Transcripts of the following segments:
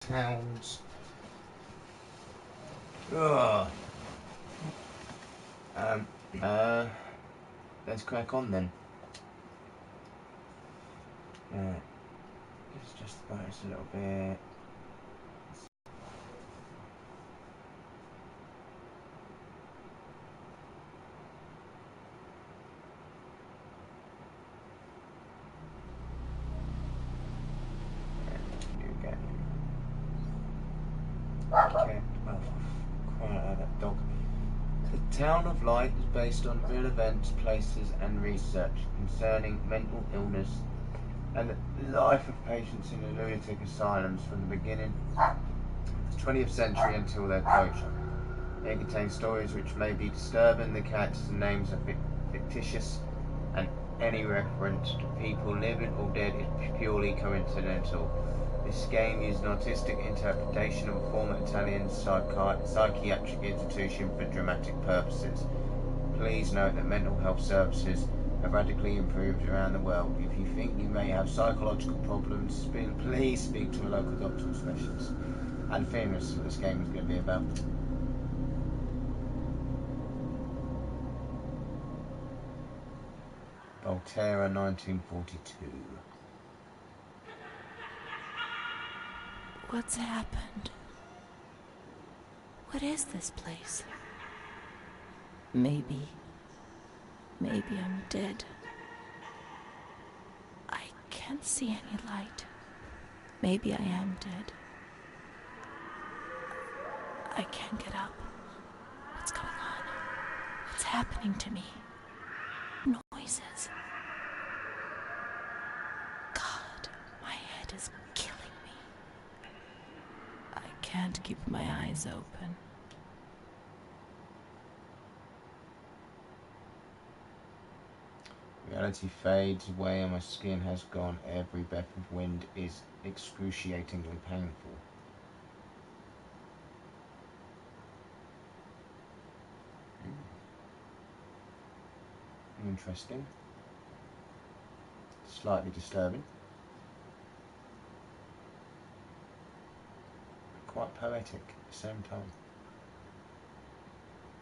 towns. Ugh. Um, uh, let's crack on then. Let's just focus a little bit. Okay, well, quiet out that dog. The Town of Light is based on real events, places, and research concerning mental illness and the life of patients in lunatic asylums from the beginning of the 20th century until their closure. It contains stories which may be disturbing. The characters and names are fictitious, and any reference to people living or dead is purely coincidental. This game uses an artistic interpretation of a former Italian psychiatric institution for dramatic purposes. Please note that mental health services have radically improved around the world. If you think you may have psychological problems, please speak to a local doctor or specialist. I had a feeling this is what this game is going to be about. Volterra, 1942. What's happened? What is this place? Maybe I'm dead. I can't see any light. Maybe I am dead. I can't get up. What's going on? What's happening to me? Noises. God, my head is killing me. I can't keep my eyes open. Reality fades away and my skin has gone. Every breath of wind is excruciatingly painful. Interesting. Slightly disturbing. Quite poetic at the same time.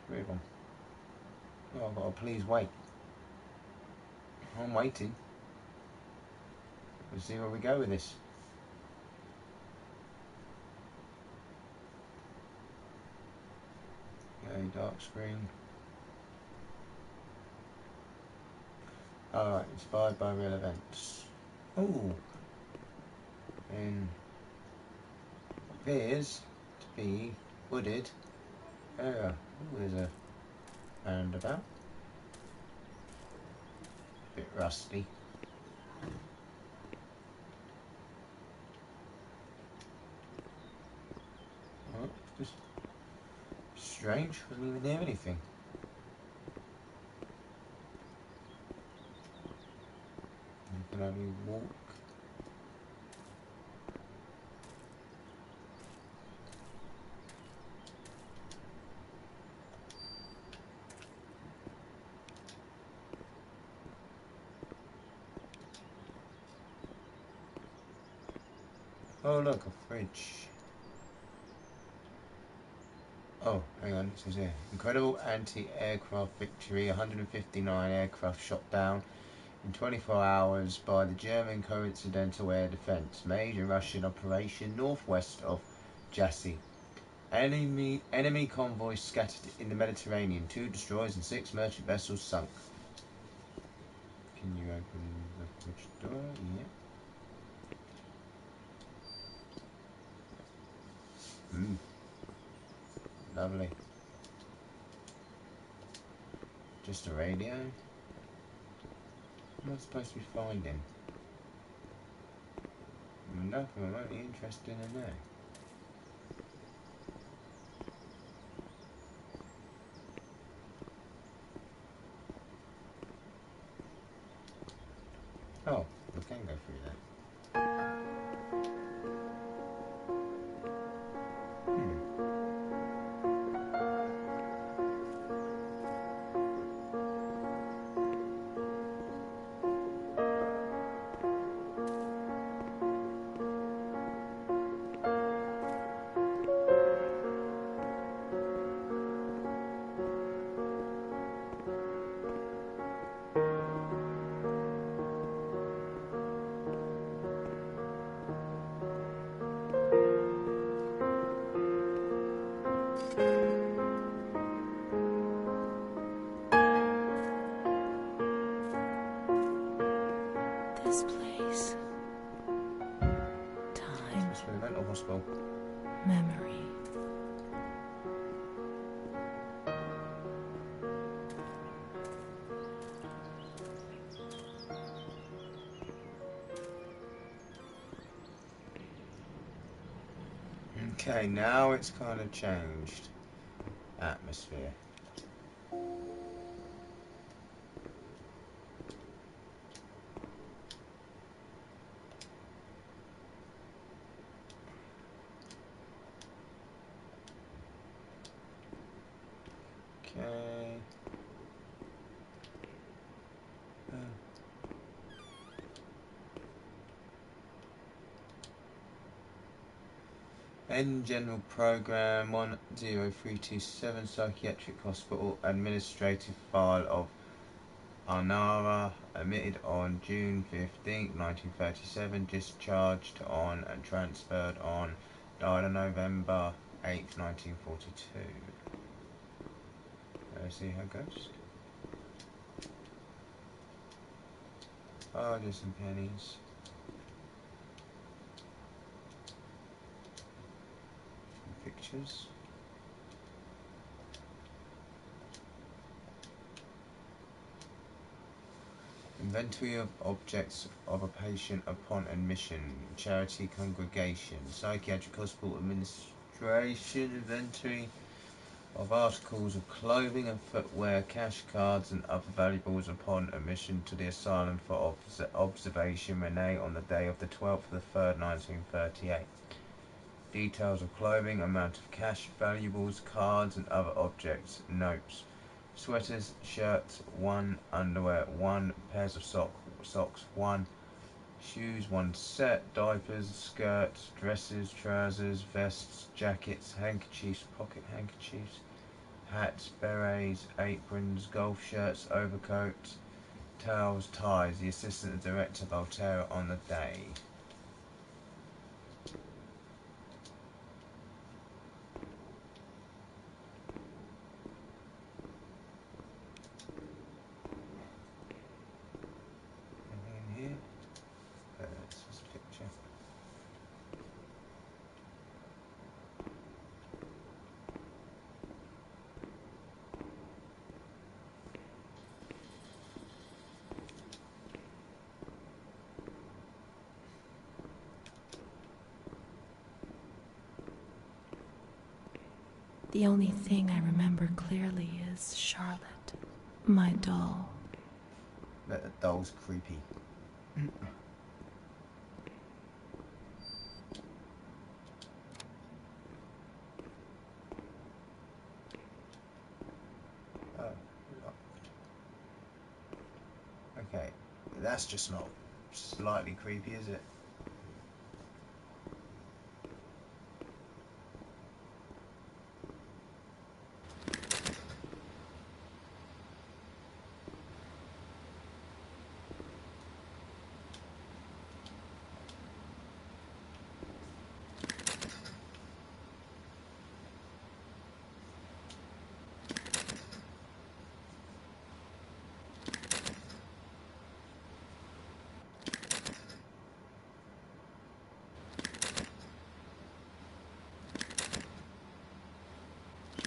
Weird one. Oh, I've got to please wait. I'm waiting. We'll see where we go with this. Okay, dark screen. Alright, inspired by real events. Ooh. And appears to be wooded area. Ooh, there's a roundabout. Bit rusty. Oh, just strange. Wasn't even near anything. You can only walk. Oh look, a fridge. Oh, hang on, it says here. Incredible anti-aircraft victory. 159 aircraft shot down in 24 hours by the German Coincidental Air Defense. Major Russian operation northwest of Jassy. Enemy convoys scattered in the Mediterranean. 2 destroyers and 6 merchant vessels sunk. Can you open the fridge door? Yeah. Lovely. Just a radio. What am I supposed to be finding? Nothing remotely interesting in there. Oh, we can go through that. this place? Time. Must be a mental hospital. Memory. Okay, now it's kind of changed. Atmosphere. Okay. End General Program 10327 Psychiatric Hospital Administrative File of Arnara, admitted on June 15, 1937, discharged on and transferred on, died on November 8, 1942. Let's see how it goes. Oh, there's some pennies. Some pictures. Inventory of objects of a patient upon admission. Charity congregation. Psychiatric hospital administration. Inventory of articles of clothing and footwear, cash cards and other valuables upon admission to the asylum for observation. Renee on the day of the 12th of the 3rd, 1938. Details of clothing, amount of cash, valuables, cards and other objects. Notes. Sweaters, shirts, 1. Underwear, 1. Pairs of socks, 1. Shoes, 1 set. Diapers, skirts, dresses, trousers, vests, jackets, handkerchiefs, pocket handkerchiefs, hats, berets, aprons, golf shirts, overcoats, towels, ties. The Assistant Director Voltaire on the day. And here, this is a picture. The only thing I remember clearly is Charlotte, my doll. That doll's creepy. Oh, okay, that's just not slightly creepy, is it?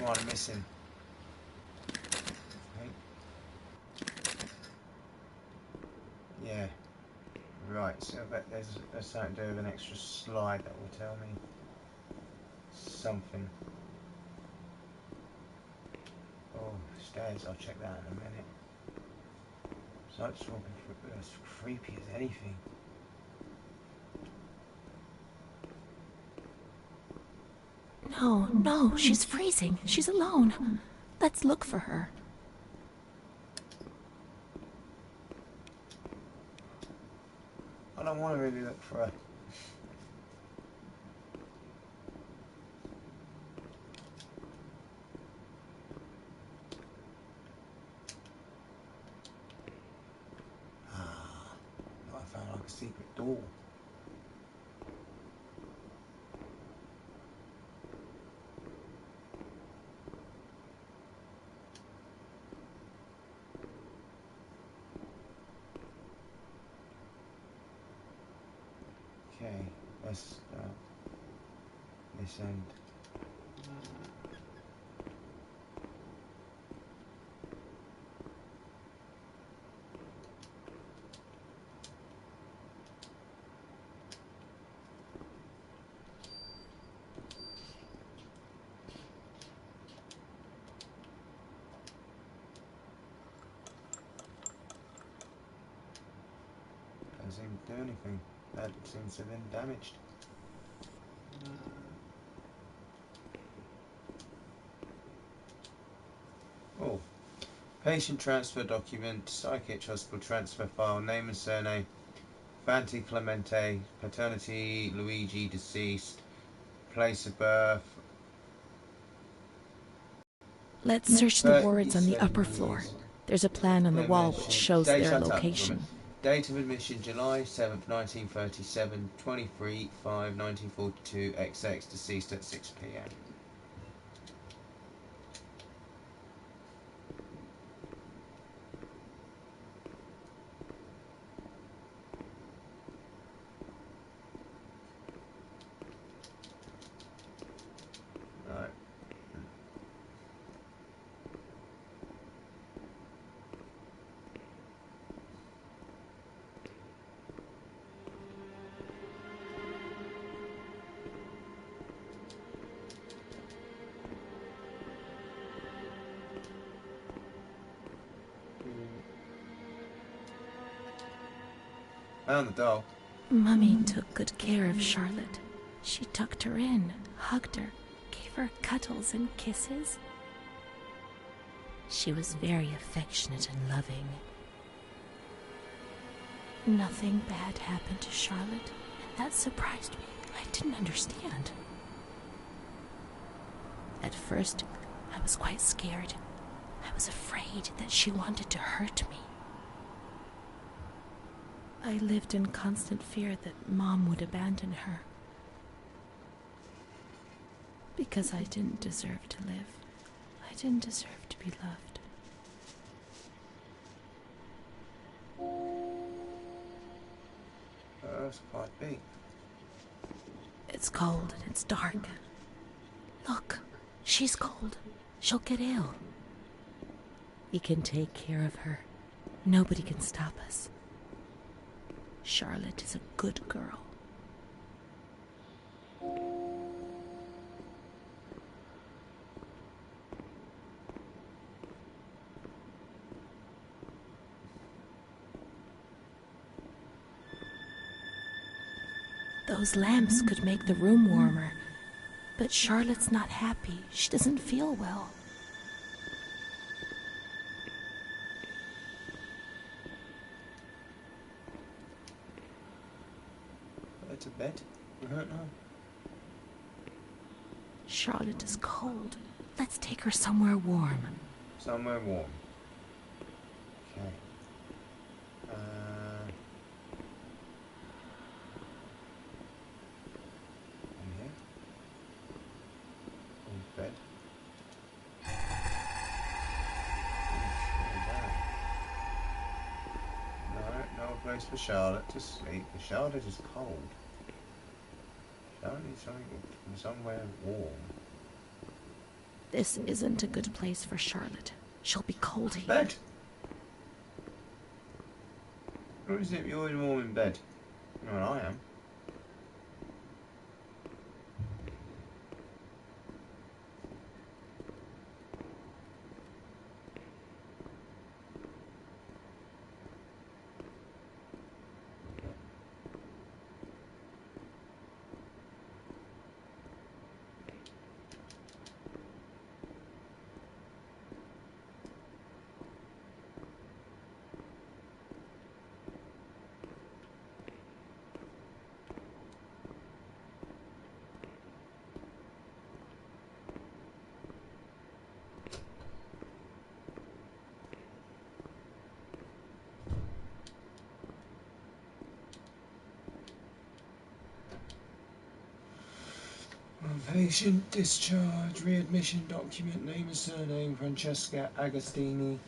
What I'm missing. Okay. Yeah. Right, so I bet there's something to do with an extra slide that will tell me something. Oh, stairs, I'll check that in a minute. So that's as creepy as anything. No, she's freezing. She's alone. Let's look for her. I don't want to really look for her. I found like a secret door. Okay, let's this end. Doesn't seem to do anything. That seems to have been damaged. Oh. Patient transfer document, psychiatric hospital transfer file, name and surname, Fanti Clemente, paternity Luigi deceased, place of birth. Let's search the wards on the upper floor. There's a plan on the wall which shows their location. Date of admission July 7th, 1937, 23/5/1942, XX, deceased at 6 p.m. Right. Found the doll. Mummy took good care of Charlotte. She tucked her in, hugged her, gave her cuddles and kisses. She was very affectionate and loving. Nothing bad happened to Charlotte, and that surprised me. I didn't understand. At first, I was quite scared. I was afraid that she wanted to hurt me. I lived in constant fear that Mom would abandon her. Because I didn't deserve to live. I didn't deserve to be loved. That's quite big. It's cold and it's dark. Look, she's cold. She'll get ill. We can take care of her. Nobody can stop us. Charlotte is a good girl. Those lamps could make the room warmer, but Charlotte's not happy. She doesn't feel well. It's a bed. I don't know. Charlotte is cold. Let's take her somewhere warm. Somewhere warm. Okay. In here. On bed. No place for Charlotte to sleep. Charlotte is cold. Charlotte needs somewhere warm. This isn't a good place for Charlotte. She'll be cold here. Bed. What is it? You're always warm in bed. Well, I am. Patient discharge, readmission document, name and surname, Francesca Agostini,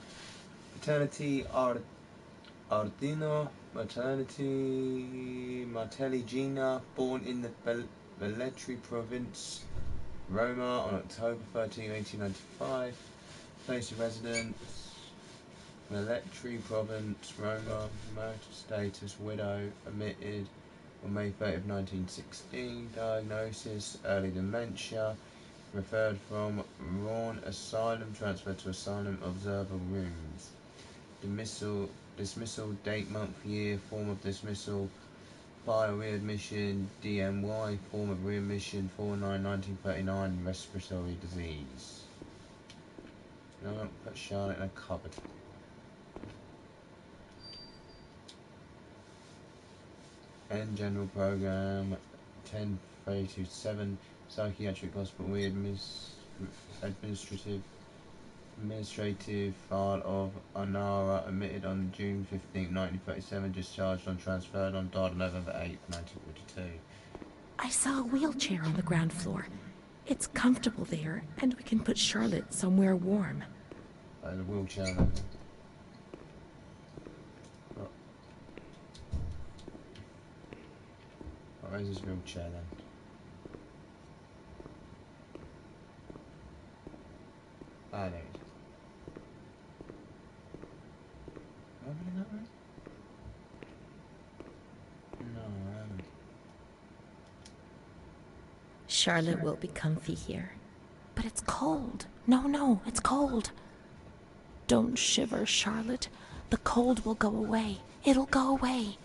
paternity Ardino Martelligina, born in the Velletri province, Roma, on October 13, 1895. Place of residence, Velletri province, Roma. Marital status, widow. Omitted on May 30, 1916. Diagnosis, early dementia. Referred from Rawn Asylum, transferred to Asylum Observer Rooms. Dismissal, date, month, year, form of dismissal, file readmission, DMY, form of readmission, 4/9/1939, respiratory disease. No, put Charlotte in a cupboard. End general program, 10/327, psychiatric hospital administrative file of Anara, omitted on June 15, 1937, discharged on transferred on, died on November 8, 1942. I saw a wheelchair on the ground floor. It's comfortable there, and we can put Charlotte somewhere warm. The wheelchair then. Where's his wheelchair then? Ah, there it is. Am I in that room? No, I haven't. Charlotte will be comfy here. But it's cold. No, it's cold. Don't shiver, Charlotte. The cold will go away. It'll go away.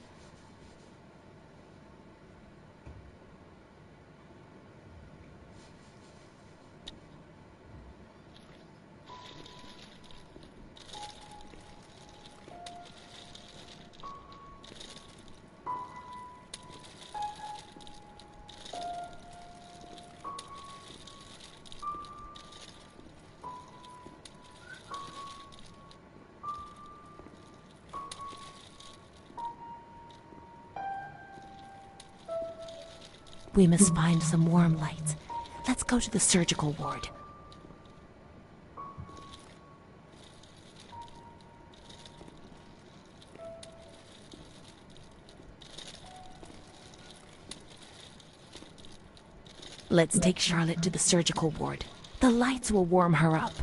We must find some warm lights. Let's go to the surgical ward. Let's take Charlotte to the surgical ward. The lights will warm her up.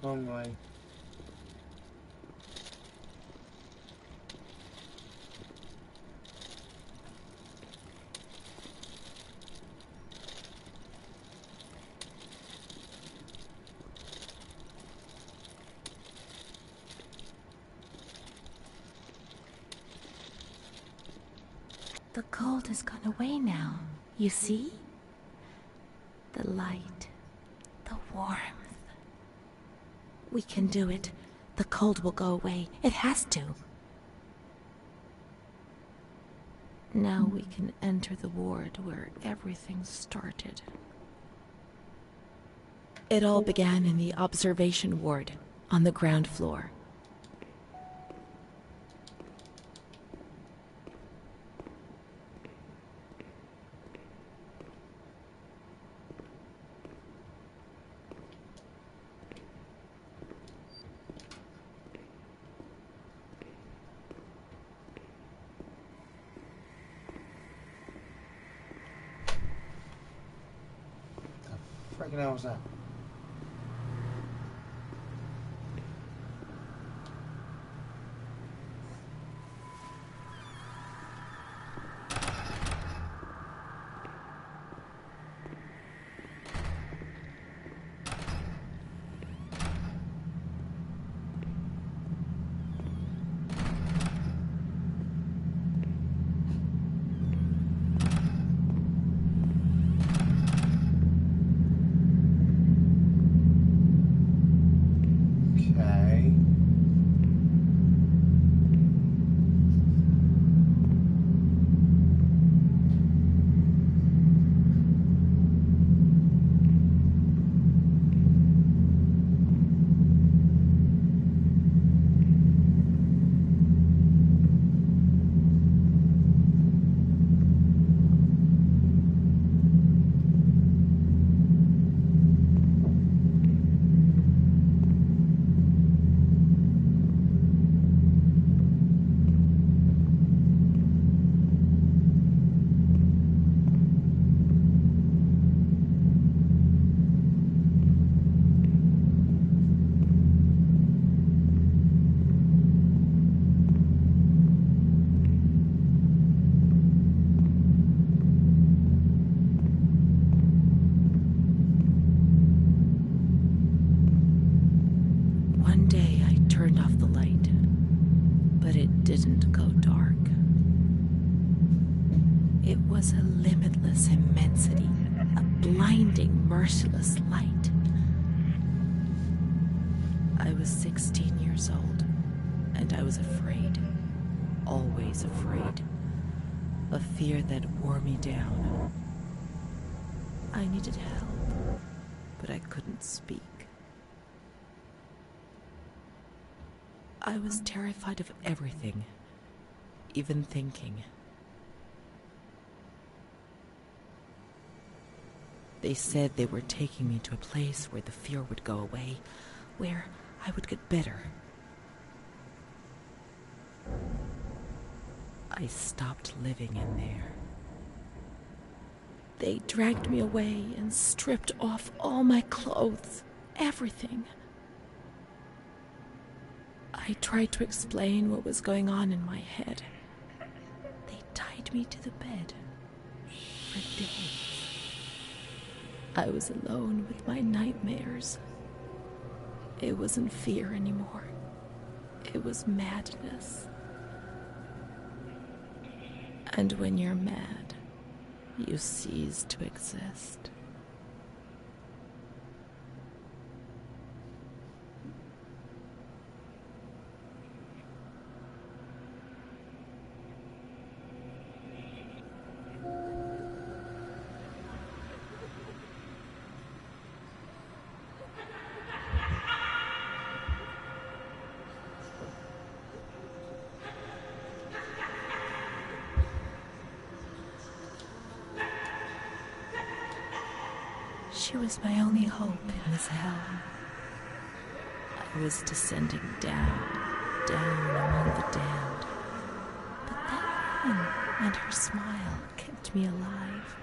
Wrong way. The cold has gone away now. You see? The light. The warmth. We can do it. The cold will go away. It has to. Now we can enter the ward where everything started. It all began in the observation ward on the ground floor. Freaking hell was that? One day I turned off the light, but it didn't go dark. It was a limitless immensity, a blinding, merciless light. I was 16 years old, and I was afraid, always afraid, a fear that wore me down. I needed help, but I couldn't speak. I was terrified of everything, even thinking. They said they were taking me to a place where the fear would go away, where I would get better. I stopped living in there. They dragged me away and stripped off all my clothes, everything. I tried to explain what was going on in my head. They tied me to the bed for days. I was alone with my nightmares. It wasn't fear anymore. It was madness. And when you're mad, you cease to exist. She was my only hope in this hell. I was descending down, down among the damned. But that woman and her smile kept me alive.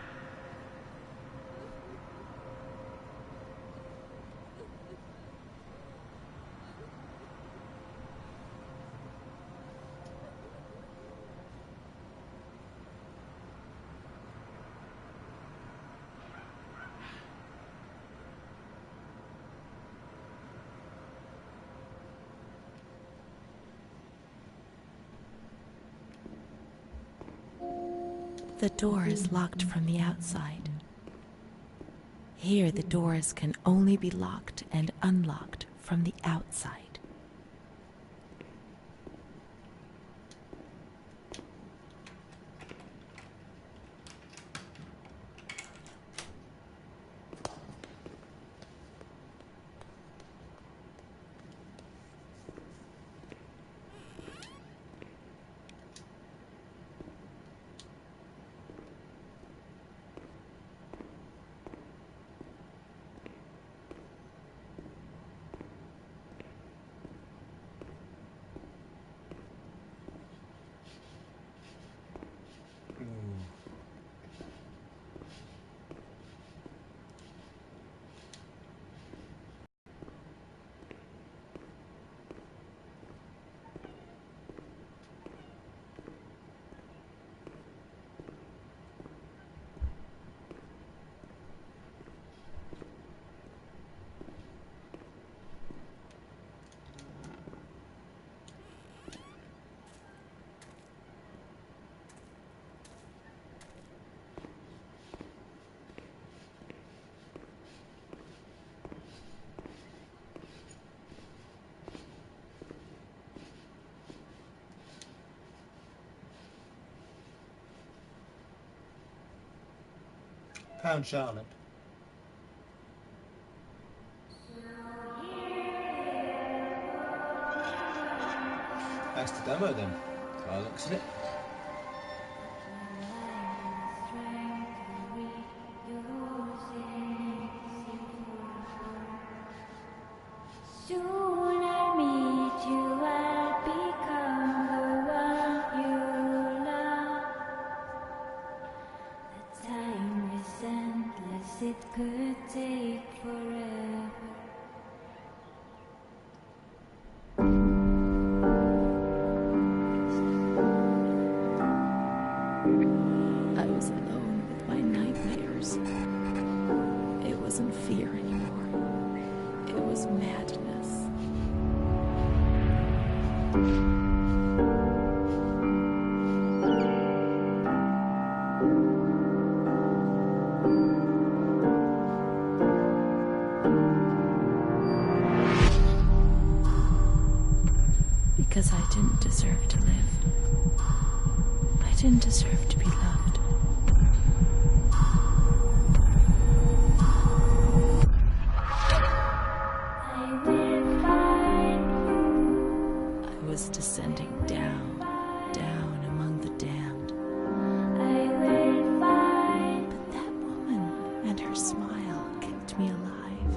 The door is locked from the outside. Here, the doors can only be locked and unlocked from the outside. Found Charlotte. That's the demo then. By the looks of it. Soon I meet you, I'll become the one you love. The time is endless, it could take forever. I was alone with my nightmares. It wasn't fear anymore. It was madness. Because I didn't deserve to live. I didn't deserve to be loved. I will find you. I was descending down, down among the damned. I will find. But that woman and her smile kept me alive.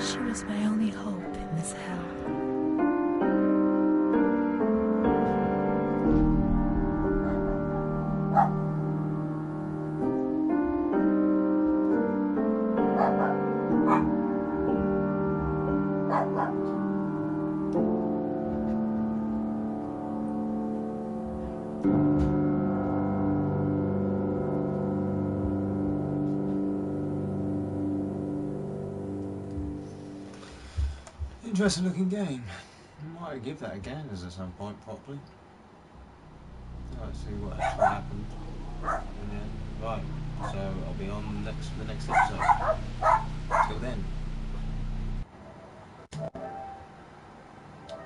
She was my only hope in this hell. Interesting looking game. I might give that a gander at some point properly. Let's see what actually happened in the end. Right, so I'll be on the next episode.